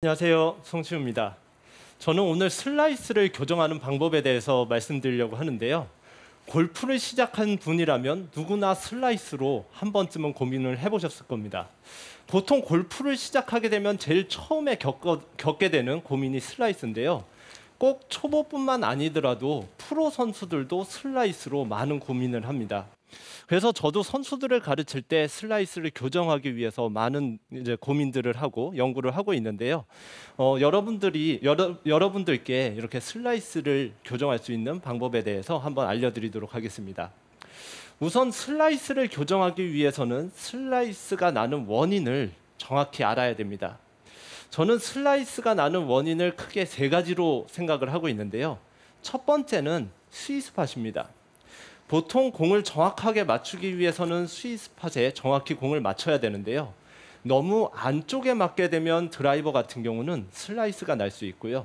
안녕하세요, 송치우입니다. 저는 오늘 슬라이스를 교정하는 방법에 대해서 말씀드리려고 하는데요. 골프를 시작한 분이라면 누구나 슬라이스로 한 번쯤은 고민을 해보셨을 겁니다. 보통 골프를 시작하게 되면 제일 처음에 겪게 되는 고민이 슬라이스인데요. 꼭 초보뿐만 아니더라도 프로 선수들도 슬라이스로 많은 고민을 합니다. 그래서 저도 선수들을 가르칠 때 슬라이스를 교정하기 위해서 많은 고민들을 하고 연구를 하고 있는데요. 여러분들께 이렇게 슬라이스를 교정할 수 있는 방법에 대해서 한번 알려드리도록 하겠습니다. 우선 슬라이스를 교정하기 위해서는 슬라이스가 나는 원인을 정확히 알아야 됩니다. 저는 슬라이스가 나는 원인을 크게 세 가지로 생각을 하고 있는데요. 첫 번째는 스윗스팟입니다. 보통 공을 정확하게 맞추기 위해서는 스윗스팟에 정확히 공을 맞춰야 되는데요. 너무 안쪽에 맞게 되면 드라이버 같은 경우는 슬라이스가 날 수 있고요.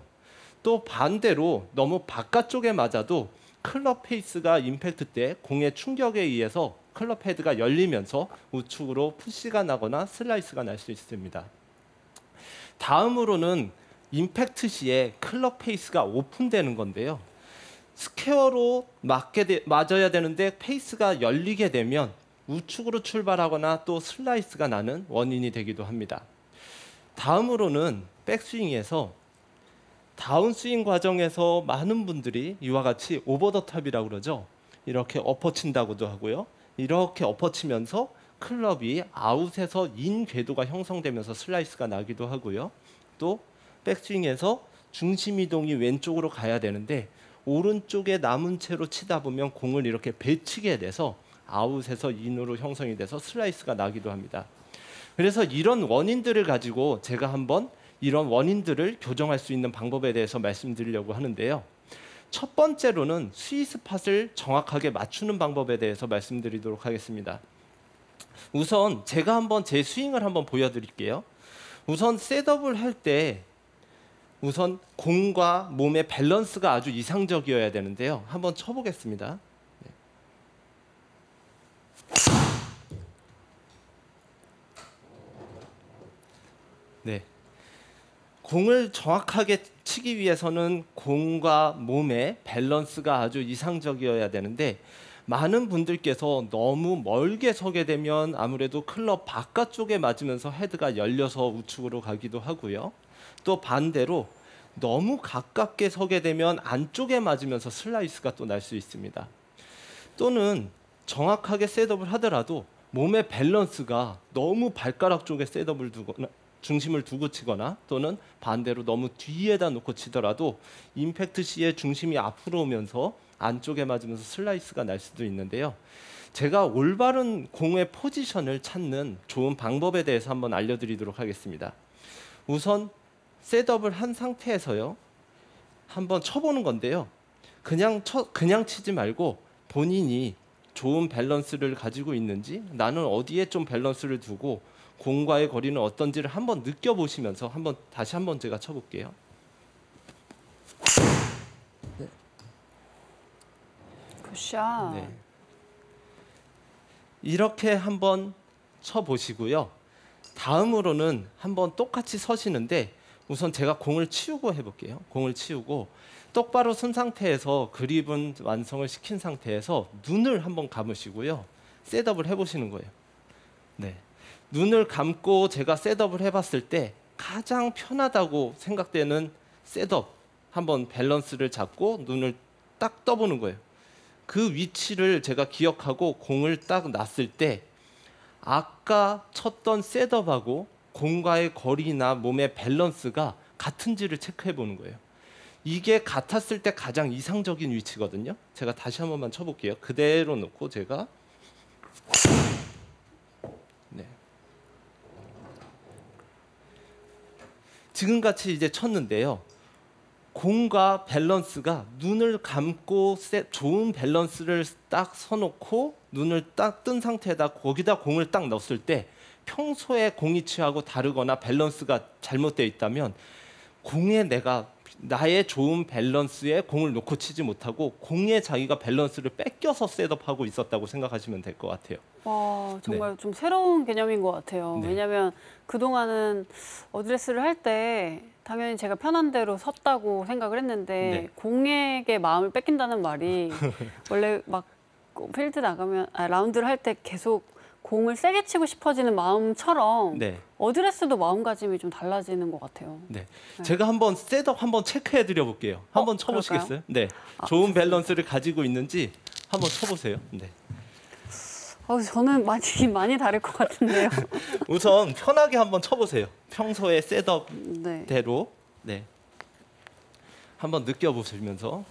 또 반대로 너무 바깥쪽에 맞아도 클럽 페이스가 임팩트 때 공의 충격에 의해서 클럽 헤드가 열리면서 우측으로 푸시가 나거나 슬라이스가 날 수 있습니다. 다음으로는 임팩트 시에 클럽 페이스가 오픈되는 건데요. 스퀘어로 맞아야 되는데 페이스가 열리게 되면 우측으로 출발하거나 또 슬라이스가 나는 원인이 되기도 합니다. 다음으로는 백스윙에서 다운스윙 과정에서 많은 분들이 이와 같이 오버 더 탑이라고 그러죠. 이렇게 엎어친다고도 하고요. 이렇게 엎어치면서 클럽이 아웃에서 인 궤도가 형성되면서 슬라이스가 나기도 하고요. 또 백스윙에서 중심 이동이 왼쪽으로 가야 되는데 오른쪽에 남은 채로 치다 보면 공을 이렇게 배치게 돼서 아웃에서 인으로 형성이 돼서 슬라이스가 나기도 합니다. 그래서 이런 원인들을 가지고 제가 한번 이런 원인들을 교정할 수 있는 방법에 대해서 말씀드리려고 하는데요. 첫 번째로는 스윗스팟을 정확하게 맞추는 방법에 대해서 말씀드리도록 하겠습니다. 우선 제가 한번 제 스윙을 한번 보여드릴게요. 우선 셋업을 할 때 우선 공과 몸의 밸런스가 아주 이상적이어야 되는데요. 한번 쳐보겠습니다. 네. 공을 정확하게 치기 위해서는 공과 몸의 밸런스가 아주 이상적이어야 되는데 많은 분들께서 너무 멀게 서게 되면 아무래도 클럽 바깥쪽에 맞으면서 헤드가 열려서 우측으로 가기도 하고요. 또 반대로 너무 가깝게 서게 되면 안쪽에 맞으면서 슬라이스가 또 날 수 있습니다. 또는 정확하게 셋업을 하더라도 몸의 밸런스가 너무 발가락 쪽에 셋업을 두거나 중심을 두고 치거나 또는 반대로 너무 뒤에다 놓고 치더라도 임팩트 시에 중심이 앞으로 오면서 안쪽에 맞으면서 슬라이스가 날 수도 있는데요. 제가 올바른 공의 포지션을 찾는 좋은 방법에 대해서 한번 알려드리도록 하겠습니다. 우선 셋업을 한 상태에서요. 한번 쳐보는 건데요. 그냥 치지 말고 본인이 좋은 밸런스를 가지고 있는지 나는 어디에 좀 밸런스를 두고 공과의 거리는 어떤지를 한번 느껴보시면서 다시 한번 제가 쳐볼게요. 네. 굿샷. 네. 이렇게 한번 쳐보시고요. 다음으로는 한번 똑같이 서시는데 우선 제가 공을 치우고 해볼게요. 공을 치우고 똑바로 선 상태에서 그립은 완성을 시킨 상태에서 눈을 한번 감으시고요. 셋업을 해보시는 거예요. 네. 눈을 감고 제가 셋업을 해봤을 때 가장 편하다고 생각되는 셋업 한번 밸런스를 잡고 눈을 딱 떠보는 거예요. 그 위치를 제가 기억하고 공을 딱 놨을 때 아까 쳤던 셋업하고 공과의 거리나 몸의 밸런스가 같은지를 체크해 보는 거예요. 이게 같았을 때 가장 이상적인 위치거든요. 제가 다시 한 번만 쳐볼게요. 그대로 놓고 제가 네. 지금같이 이제 쳤는데요. 공과 밸런스가 눈을 감고 좋은 밸런스를 딱 서놓고 눈을 딱 뜬 상태에다 거기다 공을 딱 넣었을 때 평소에 공 위치하고 다르거나 밸런스가 잘못되어 있다면 공에 내가 나의 좋은 밸런스에 공을 놓고 치지 못하고 공에 자기가 밸런스를 뺏겨서 셋업하고 있었다고 생각하시면 될 것 같아요. 와, 정말 좀 새로운 개념인 것 같아요. 네. 왜냐하면 그동안은 어드레스를 할 때 당연히 제가 편한 대로 섰다고 생각을 했는데 네. 공에게 마음을 뺏긴다는 말이 원래 막 필드 나가면 라운드를 할 때 계속 공을 세게 치고 싶어지는 마음처럼 네. 어드레스도 마음가짐이 좀 달라지는 것 같아요. 네. 제가 한번 셋업 한번 체크해 드려 볼게요. 한번 쳐보시겠어요? 네. 좋은 밸런스를 가지고 있는지 한번 쳐보세요. 네. 저는 많이 다를 것 같은데요. 우선 편하게 한번 쳐보세요. 평소에 셋업대로. 네. 네. 한번 느껴보시면서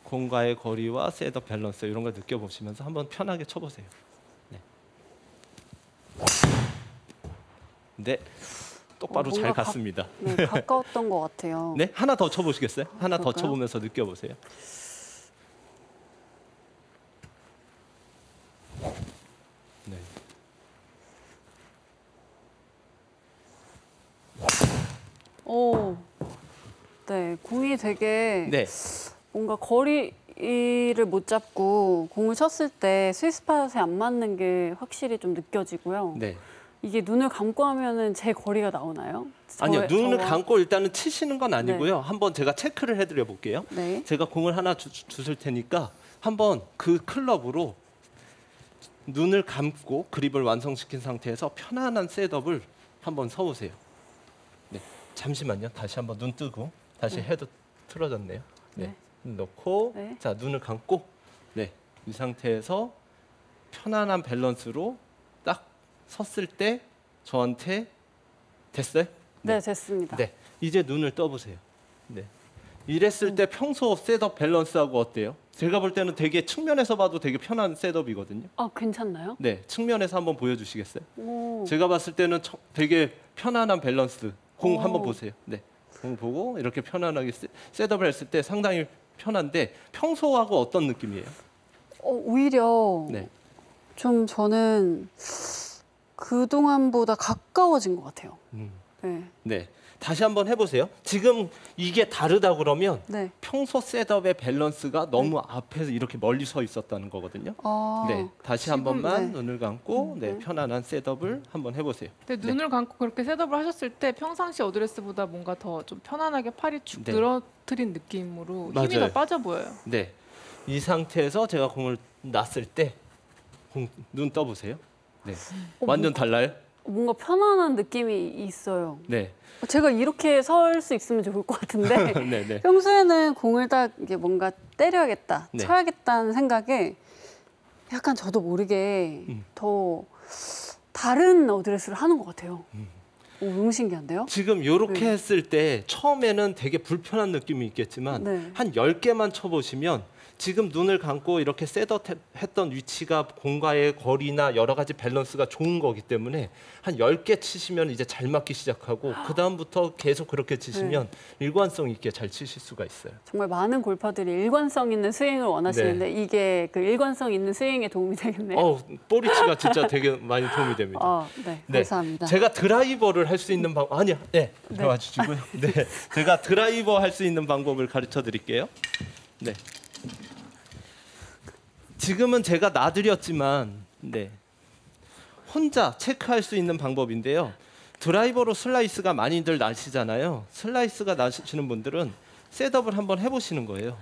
공과의 거리와 셋업 밸런스 이런 걸 느껴보시면서 한번 편하게 쳐보세요. 네. 네. 똑바로 잘 갔습니다. 네, 가까웠던 것 같아요. 네, 하나 더 쳐보시겠어요? 하나 더 그럴까요? 쳐보면서 느껴보세요. 네. 오, 네, 공이 되게 네. 뭔가 거리를 못 잡고 공을 쳤을 때 스위스팟에 안 맞는 게 확실히 좀 느껴지고요. 네. 이게 눈을 감고 하면은 제 거리가 나오나요? 아니요, 눈을 저와- 감고 일단은 치시는 건 아니고요. 한번 제가 체크를 해드려 볼게요. 네. 제가 공을 하나 주실 테니까 한번 그 클럽으로 눈을 감고 그립을 완성시킨 상태에서 편안한 셋업을 한번 서보세요. 네, 잠시만요. 다시 한번 눈 뜨고 다시 헤드 틀어졌네요. 네, 네. 눈 넣고 네. 자 눈을 감고 네, 이 상태에서 편안한 밸런스로 딱 섰을 때 저한테 됐어요? 네, 됐습니다. 네, 이제 눈을 떠보세요. 네, 이랬을 때 평소 셋업 밸런스하고 어때요? 제가 볼 때는 되게 측면에서 봐도 되게 편한 셋업이거든요. 괜찮나요? 네, 측면에서 한번 보여주시겠어요? 오, 제가 봤을 때는 되게 편안한 밸런스. 공 오. 한번 보세요. 네, 공 보고 이렇게 편안하게 셋업을 했을 때 상당히 편한데 평소하고 어떤 느낌이에요? 오히려 네, 좀 저는 그동안보다 가까워진 것 같아요. 네. 네, 다시 한번 해보세요. 지금 이게 다르다 그러면 네. 평소 셋업의 밸런스가 너무 앞에서 이렇게 멀리 서 있었다는 거거든요. 네, 다시 한 지금, 번만 네. 눈을 감고 네, 편안한 셋업을 한번 해보세요. 근데 눈을 감고 그렇게 셋업을 하셨을 때 평상시 어드레스보다 뭔가 더 좀 편안하게 팔이 축 네. 늘어뜨린 느낌으로 힘이 맞아요. 더 빠져 보여요. 네, 이 상태에서 제가 공을 놨을 때 눈 떠보세요. 네, 완전 달라요. 뭔가 편안한 느낌이 있어요. 네, 제가 이렇게 설 수 있으면 좋을 것 같은데 네, 네. 평소에는 공을 딱 이게 뭔가 때려야겠다, 네. 쳐야겠다는 생각에 약간 저도 모르게 음. 더 다른 어드레스를 하는 것 같아요. 너무 신기한데요? 지금 이렇게 네. 했을 때 처음에는 되게 불편한 느낌이 있겠지만 네. 한 10개만 쳐보시면 지금 눈을 감고 이렇게 셋업했던 위치가 공과의 거리나 여러 가지 밸런스가 좋은 거기 때문에 한 10개 치시면 이제 잘 맞기 시작하고 그 다음부터 계속 그렇게 치시면 일관성 있게 잘 치실 수가 있어요. 정말 많은 골퍼들이 일관성 있는 스윙을 원하시는데 이게 그 일관성 있는 스윙에 도움이 되겠네요. 볼리치가 진짜 되게 많이 도움이 됩니다. 네, 네, 감사합니다. 제가 드라이버를 할 수 있는 방법 아니야. 네, 들어와 주시고요. 네, 제가 드라이버 할 수 있는 방법을 가르쳐 드릴게요. 네. 지금은 제가 놔드렸지만 네. 혼자 체크할 수 있는 방법인데요. 드라이버로 슬라이스가 많이들 나시잖아요. 슬라이스가 나시는 분들은 셋업을 한번 해보시는 거예요.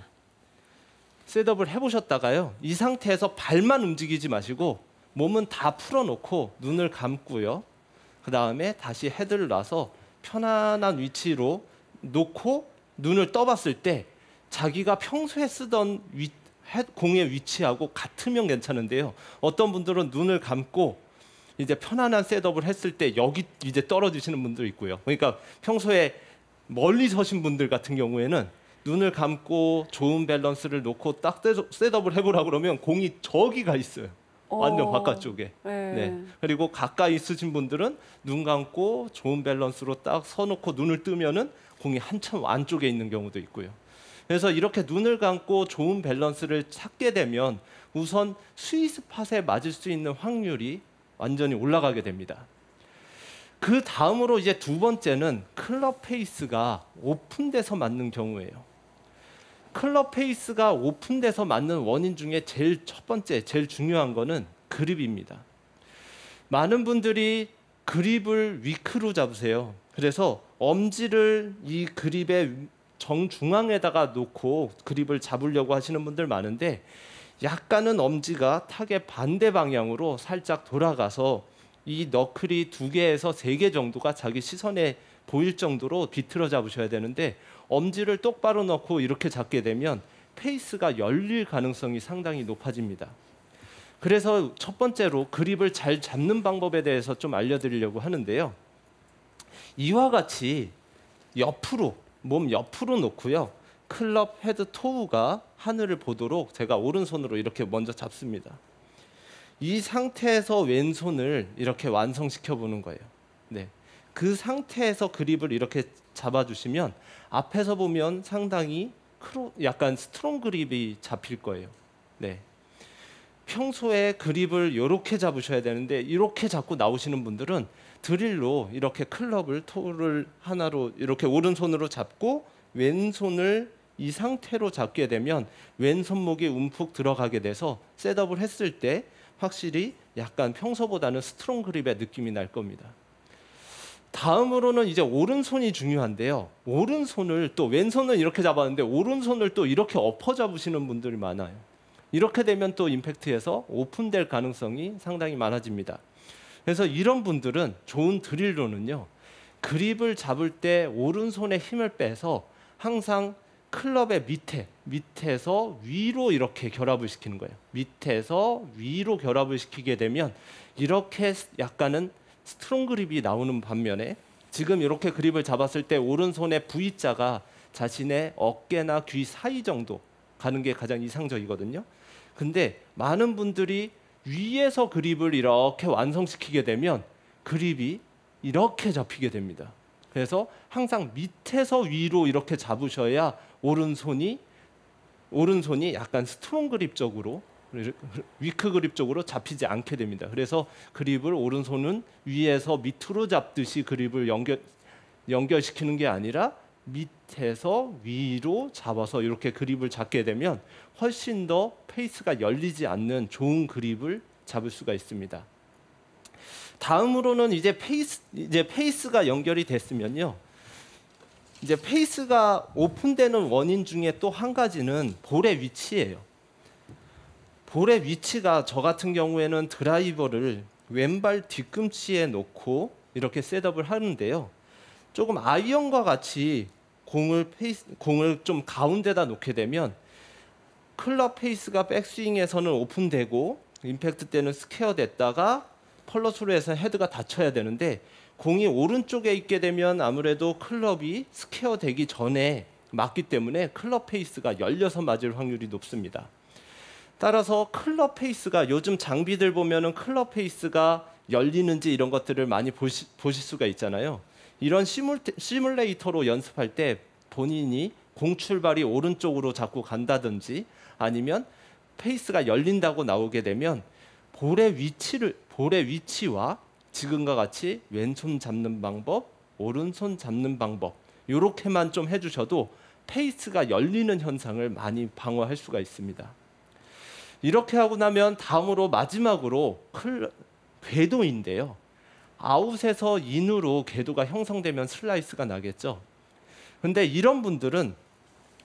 셋업을 해보셨다가요. 이 상태에서 발만 움직이지 마시고 몸은 다 풀어놓고 눈을 감고요. 그 다음에 다시 헤드를 놔서 편안한 위치로 놓고 눈을 떠봤을 때 자기가 평소에 쓰던 공의 위치하고 같으면 괜찮은데요. 어떤 분들은 눈을 감고 이제 편안한 셋업을 했을 때 여기 이제 떨어지시는 분도 있고요. 그러니까 평소에 멀리 서신 분들 같은 경우에는 눈을 감고 좋은 밸런스를 놓고 딱 셋업을 해보라 그러면 공이 저기가 있어요. 완전 바깥쪽에. 네. 그리고 가까이 있으신 분들은 눈 감고 좋은 밸런스로 딱 서놓고 눈을 뜨면은 공이 한참 안쪽에 있는 경우도 있고요. 그래서 이렇게 눈을 감고 좋은 밸런스를 찾게 되면 우선 스위스팟에 맞을 수 있는 확률이 완전히 올라가게 됩니다. 그 다음으로 이제 두 번째는 클럽 페이스가 오픈돼서 맞는 경우예요. 클럽 페이스가 오픈돼서 맞는 원인 중에 제일 첫 번째, 제일 중요한 거는 그립입니다. 많은 분들이 그립을 위크로 잡으세요. 그래서 엄지를 이 그립의 정중앙에다가 놓고 그립을 잡으려고 하시는 분들 많은데, 약간은 엄지가 탁의 반대 방향으로 살짝 돌아가서 이 너클이 2개에서 3개 정도가 자기 시선에 보일 정도로 비틀어 잡으셔야 되는데, 엄지를 똑바로 넣고 이렇게 잡게 되면 페이스가 열릴 가능성이 상당히 높아집니다. 그래서 첫 번째로 그립을 잘 잡는 방법에 대해서 좀 알려드리려고 하는데요. 이와 같이 옆으로, 몸 옆으로 놓고요. 클럽 헤드 토우가 하늘을 보도록 제가 오른손으로 이렇게 먼저 잡습니다. 이 상태에서 왼손을 이렇게 완성시켜 보는 거예요. 네. 그 상태에서 그립을 이렇게 잡아주시면 앞에서 보면 상당히 약간 스트롱 그립이 잡힐 거예요. 네. 평소에 그립을 이렇게 잡으셔야 되는데, 이렇게 잡고 나오시는 분들은 드릴로 이렇게 클럽을 토를 하나로 이렇게 오른손으로 잡고 왼손을 이 상태로 잡게 되면 왼손목이 움푹 들어가게 돼서 셋업을 했을 때 확실히 약간 평소보다는 스트롱 그립의 느낌이 날 겁니다. 다음으로는 이제 오른손이 중요한데요. 오른손을 또 왼손은 이렇게 잡았는데 오른손을 또 이렇게 엎어 잡으시는 분들이 많아요. 이렇게 되면 또 임팩트에서 오픈될 가능성이 상당히 많아집니다. 그래서 이런 분들은 좋은 드릴로는요, 그립을 잡을 때 오른손에 힘을 빼서 항상 클럽의 밑에서 위로 이렇게 결합을 시키는 거예요. 밑에서 위로 결합을 시키게 되면 이렇게 약간은 스트롱 그립이 나오는 반면에, 지금 이렇게 그립을 잡았을 때 오른손의 V자가 자신의 어깨나 귀 사이 정도 가는 게 가장 이상적이거든요. 근데 많은 분들이 위에서 그립을 이렇게 완성시키게 되면 그립이 이렇게 잡히게 됩니다. 그래서 항상 밑에서 위로 이렇게 잡으셔야 오른손이 약간 스트롱 그립 쪽으로, 위크 그립 쪽으로 잡히지 않게 됩니다. 그래서 그립을 오른손은 위에서 밑으로 잡듯이 그립을 연결시키는 게 아니라 밑에서 위로 잡아서 이렇게 그립을 잡게 되면 훨씬 더 페이스가 열리지 않는 좋은 그립을 잡을 수가 있습니다. 다음으로는 이제 페이스가 연결이 됐으면요. 이제 페이스가 오픈되는 원인 중에 또 한 가지는 볼의 위치예요. 볼의 위치가 저 같은 경우에는 드라이버를 왼발 뒤꿈치에 놓고 이렇게 셋업을 하는데요. 조금 아이언과 같이 공을 좀 가운데다 놓게 되면 클럽 페이스가 백스윙에서는 오픈되고 임팩트 때는 스퀘어 됐다가 펄러스로 해서 헤드가 닫혀야 되는데, 공이 오른쪽에 있게 되면 아무래도 클럽이 스퀘어 되기 전에 맞기 때문에 클럽 페이스가 열려서 맞을 확률이 높습니다. 따라서 클럽 페이스가, 요즘 장비들 보면은 클럽 페이스가 열리는지 이런 것들을 많이 보실 수가 있잖아요. 이런 시뮬레이터로 연습할 때 본인이 공 출발이 오른쪽으로 자꾸 간다든지 아니면 페이스가 열린다고 나오게 되면 볼의 위치와 지금과 같이 왼손 잡는 방법, 오른손 잡는 방법 이렇게만 좀 해주셔도 페이스가 열리는 현상을 많이 방어할 수가 있습니다. 이렇게 하고 나면 다음으로 마지막으로 궤도인데요. 아웃에서 인으로 궤도가 형성되면 슬라이스가 나겠죠. 근데 이런 분들은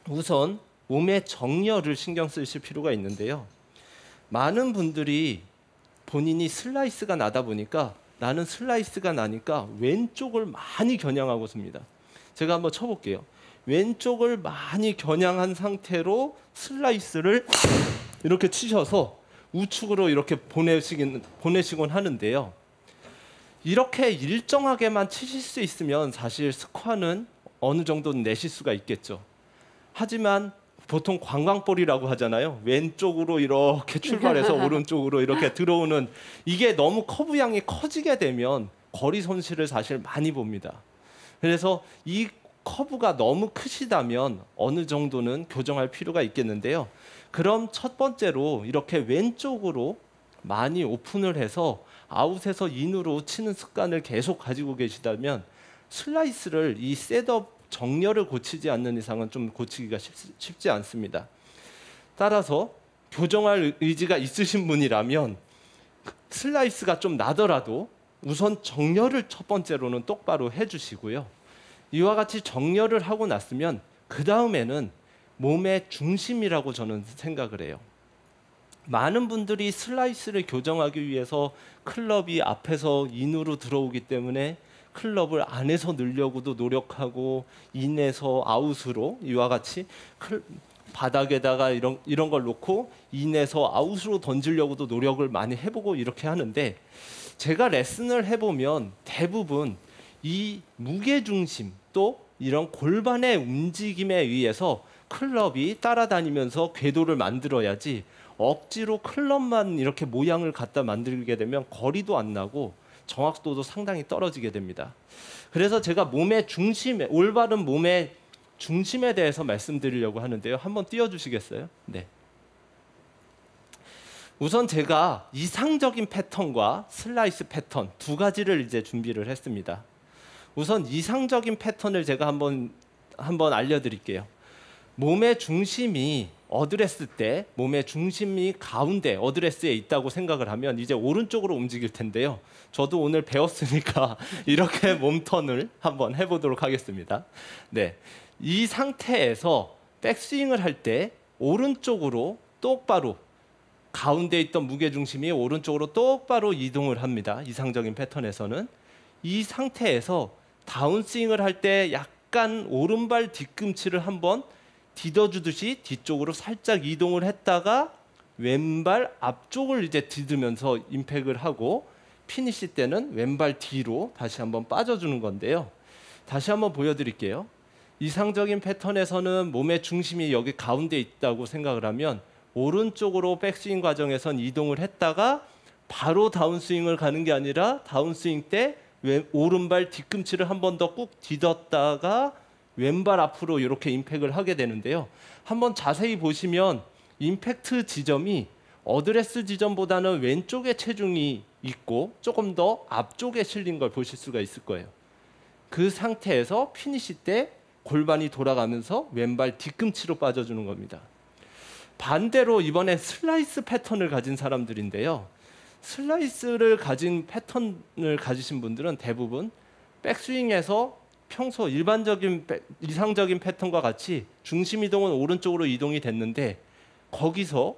우선 몸의 정렬을 신경 쓰실 필요가 있는데요. 많은 분들이 본인이 슬라이스가 나다 보니까, 나는 슬라이스가 나니까 왼쪽을 많이 겨냥하고 씁니다. 제가 한번 쳐볼게요. 왼쪽을 많이 겨냥한 상태로 슬라이스를 이렇게 치셔서 우측으로 이렇게 보내시곤 하는데요. 이렇게 일정하게만 치실 수 있으면 사실 스코어는 어느 정도는 내실 수가 있겠죠. 하지만 보통 관광볼이라고 하잖아요. 왼쪽으로 이렇게 출발해서 오른쪽으로 이렇게 들어오는, 이게 너무 커브 양이 커지게 되면 거리 손실을 사실 많이 봅니다. 그래서 이 커브가 너무 크시다면 어느 정도는 교정할 필요가 있겠는데요. 그럼 첫 번째로 이렇게 왼쪽으로 많이 오픈을 해서 아웃에서 인으로 치는 습관을 계속 가지고 계시다면 슬라이스를 이 셋업 정렬을 고치지 않는 이상은 좀 고치기가 쉽지 않습니다. 따라서 교정할 의지가 있으신 분이라면 슬라이스가 좀 나더라도 우선 정렬을 첫 번째로는 똑바로 해주시고요. 이와 같이 정렬을 하고 났으면 그 다음에는 몸의 중심이라고 저는 생각을 해요. 많은 분들이 슬라이스를 교정하기 위해서 클럽이 앞에서 인으로 들어오기 때문에 클럽을 안에서 넣으려고도 노력하고 인에서 아웃으로 이와 같이 바닥에다가 이런 걸 놓고 인에서 아웃으로 던지려고도 노력을 많이 해보고 이렇게 하는데, 제가 레슨을 해보면 대부분 이 무게중심 또 이런 골반의 움직임에 의해서 클럽이 따라다니면서 궤도를 만들어야지, 억지로 클럽만 이렇게 모양을 갖다 만들게 되면 거리도 안 나고 정확도도 상당히 떨어지게 됩니다. 그래서 제가 몸의 중심에, 올바른 몸의 중심에 대해서 말씀드리려고 하는데요. 한번 띄워주시겠어요? 네. 우선 제가 이상적인 패턴과 슬라이스 패턴 두 가지를 이제 준비를 했습니다. 우선 이상적인 패턴을 제가 한번 알려드릴게요. 몸의 중심이 어드레스 때 몸의 중심이 가운데 어드레스에 있다고 생각을 하면 이제 오른쪽으로 움직일 텐데요. 저도 오늘 배웠으니까 이렇게 몸턴을 한번 해보도록 하겠습니다. 네, 이 상태에서 백스윙을 할 때 오른쪽으로 똑바로, 가운데 있던 무게중심이 오른쪽으로 똑바로 이동을 합니다. 이상적인 패턴에서는. 이 상태에서 다운스윙을 할 때 약간 오른발 뒤꿈치를 한번 디뎌주듯이 뒤쪽으로 살짝 이동을 했다가 왼발 앞쪽을 이제 디디면서 임팩을 하고, 피니시 때는 왼발 뒤로 다시 한번 빠져주는 건데요. 다시 한번 보여드릴게요. 이상적인 패턴에서는 몸의 중심이 여기 가운데 있다고 생각을 하면 오른쪽으로 백스윙 과정에선 이동을 했다가 바로 다운스윙을 가는 게 아니라 다운스윙 때 오른발 뒤꿈치를 한 번 더 꾹 디뎠다가 왼발 앞으로 이렇게 임팩을 하게 되는데요. 한번 자세히 보시면 임팩트 지점이 어드레스 지점보다는 왼쪽에 체중이 있고 조금 더 앞쪽에 실린 걸 보실 수가 있을 거예요. 그 상태에서 피니시 때 골반이 돌아가면서 왼발 뒤꿈치로 빠져주는 겁니다. 반대로 이번에 슬라이스 패턴을 가진 사람들인데요. 슬라이스를 가진 패턴을 가지신 분들은 대부분 백스윙에서 평소 일반적인 이상적인 패턴과 같이 중심 이동은 오른쪽으로 이동이 됐는데, 거기서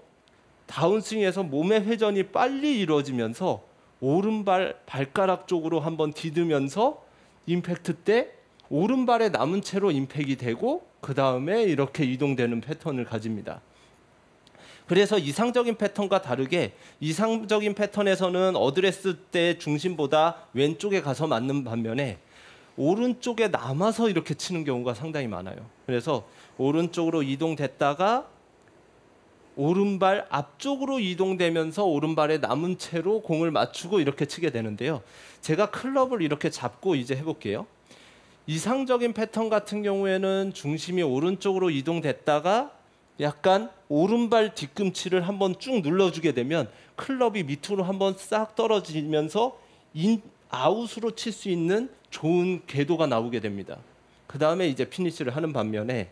다운스윙에서 몸의 회전이 빨리 이루어지면서 오른발 발가락 쪽으로 한번 디디면서 임팩트 때 오른발에 남은 채로 임팩이 되고 그 다음에 이렇게 이동되는 패턴을 가집니다. 그래서 이상적인 패턴과 다르게 이상적인 패턴에서는 어드레스 때 중심보다 왼쪽에 가서 맞는 반면에 오른쪽에 남아서 이렇게 치는 경우가 상당히 많아요. 그래서 오른쪽으로 이동됐다가 오른발 앞쪽으로 이동되면서 오른발에 남은 채로 공을 맞추고 이렇게 치게 되는데요. 제가 클럽을 이렇게 잡고 이제 해볼게요. 이상적인 패턴 같은 경우에는 중심이 오른쪽으로 이동됐다가 약간 오른발 뒤꿈치를 한번 쭉 눌러주게 되면 클럽이 밑으로 한번 싹 떨어지면서 아웃으로 칠 수 있는 좋은 궤도가 나오게 됩니다. 그 다음에 이제 피니시를 하는 반면에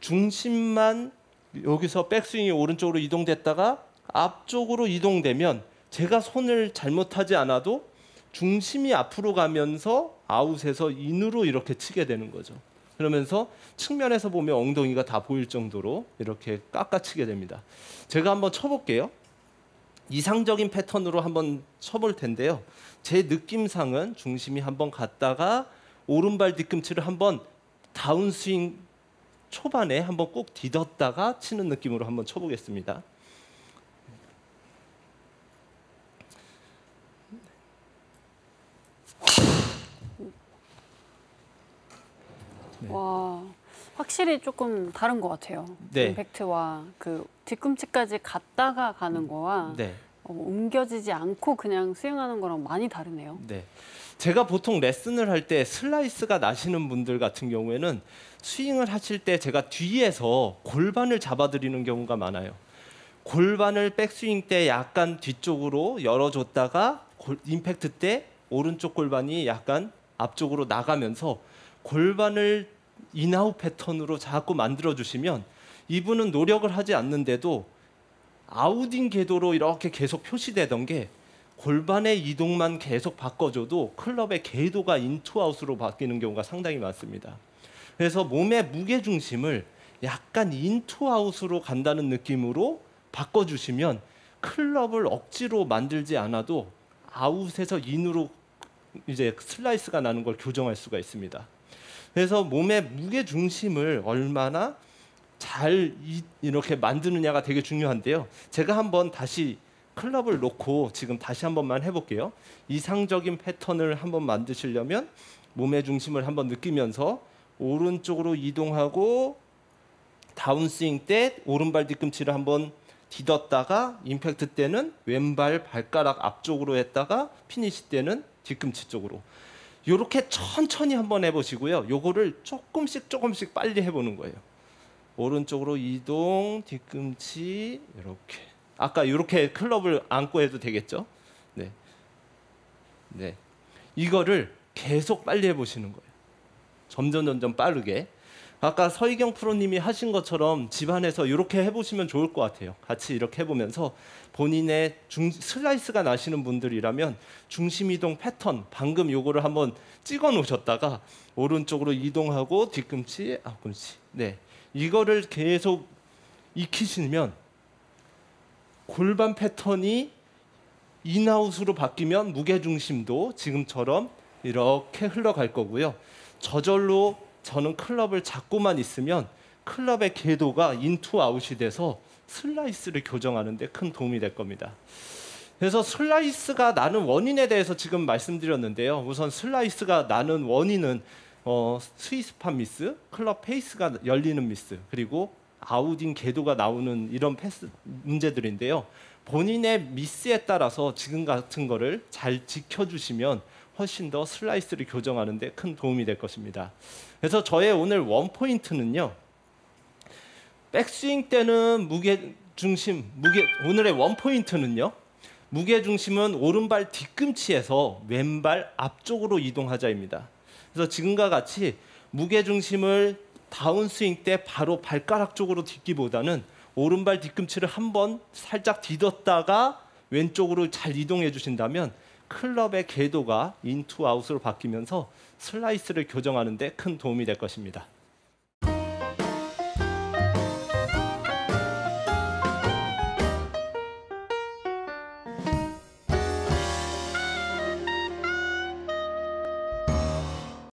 중심만 여기서 백스윙이 오른쪽으로 이동됐다가 앞쪽으로 이동되면 제가 손을 잘못하지 않아도 중심이 앞으로 가면서 아웃에서 인으로 이렇게 치게 되는 거죠. 그러면서 측면에서 보면 엉덩이가 다 보일 정도로 이렇게 깎아치게 됩니다. 제가 한번 쳐볼게요. 이상적인 패턴으로 한번 쳐볼 텐데요. 제 느낌상은 중심이 한번 갔다가 오른발 뒤꿈치를 한번 다운스윙 초반에 한번 꼭 디뎠다가 치는 느낌으로 한번 쳐보겠습니다. 와, 확실히 조금 다른 것 같아요. 네. 임팩트와 그 뒤꿈치까지 갔다가 가는 거와 네. 옮겨지지 않고 그냥 스윙하는 거랑 많이 다르네요. 네. 제가 보통 레슨을 할 때 슬라이스가 나시는 분들 같은 경우에는 스윙을 하실 때 제가 뒤에서 골반을 잡아드리는 경우가 많아요. 골반을 백스윙 때 약간 뒤쪽으로 열어줬다가 임팩트 때 오른쪽 골반이 약간 앞쪽으로 나가면서 골반을 인아웃 패턴으로 자꾸 만들어 주시면 이분은 노력을 하지 않는데도 아웃인 궤도로 이렇게 계속 표시되던 게 골반의 이동만 계속 바꿔줘도 클럽의 궤도가 인투아웃으로 바뀌는 경우가 상당히 많습니다. 그래서 몸의 무게 중심을 약간 인투아웃으로 간다는 느낌으로 바꿔주시면 클럽을 억지로 만들지 않아도 아웃에서 인으로 이제 슬라이스가 나는 걸 교정할 수가 있습니다. 그래서 몸의 무게 중심을 얼마나 잘 이렇게 만드느냐가 되게 중요한데요. 제가 한번 다시 클럽을 놓고 지금 다시 한 번만 해볼게요. 이상적인 패턴을 한번 만드시려면 몸의 중심을 한번 느끼면서 오른쪽으로 이동하고 다운스윙 때 오른발 뒤꿈치를 한번 디뎠다가 임팩트 때는 왼발 발가락 앞쪽으로 했다가 피니시 때는 뒤꿈치 쪽으로 이렇게 천천히 한번 해보시고요. 요거를 조금씩 빨리 해보는 거예요. 오른쪽으로 이동, 뒤꿈치 이렇게. 아까 이렇게 클럽을 안고 해도 되겠죠? 네. 네. 이거를 계속 빨리 해보시는 거예요. 점점 빠르게. 아까 서희경 프로님이 하신 것처럼 집안에서 이렇게 해보시면 좋을 것 같아요. 같이 이렇게 해보면서 본인의 슬라이스가 나시는 분들이라면 중심 이동 패턴 방금 요거를 한번 찍어 놓으셨다가 오른쪽으로 이동하고 뒤꿈치, 앞꿈치. 네. 이거를 계속 익히시면 골반 패턴이 인아웃으로 바뀌면 무게중심도 지금처럼 이렇게 흘러갈 거고요. 저절로 저는 클럽을 잡고만 있으면 클럽의 궤도가 인투 아웃이 돼서 슬라이스를 교정하는 데 큰 도움이 될 겁니다. 그래서 슬라이스가 나는 원인에 대해서 지금 말씀드렸는데요. 우선 슬라이스가 나는 원인은 스위스팟 미스, 클럽 페이스가 열리는 미스, 그리고 아웃인 궤도가 나오는 이런 패스 문제들인데요. 본인의 미스에 따라서 지금 같은 거를 잘 지켜주시면 훨씬 더 슬라이스를 교정하는 데 큰 도움이 될 것입니다. 그래서 저의 오늘 원포인트는요. 백스윙 때는 오늘의 원포인트는요. 무게중심은 오른발 뒤꿈치에서 왼발 앞쪽으로 이동하자입니다. 그래서 지금과 같이 무게중심을 다운스윙 때 바로 발가락 쪽으로 딛기보다는 오른발 뒤꿈치를 한번 살짝 디뎠다가 왼쪽으로 잘 이동해 주신다면 클럽의 궤도가 인투 아웃으로 바뀌면서 슬라이스를 교정하는 데 큰 도움이 될 것입니다.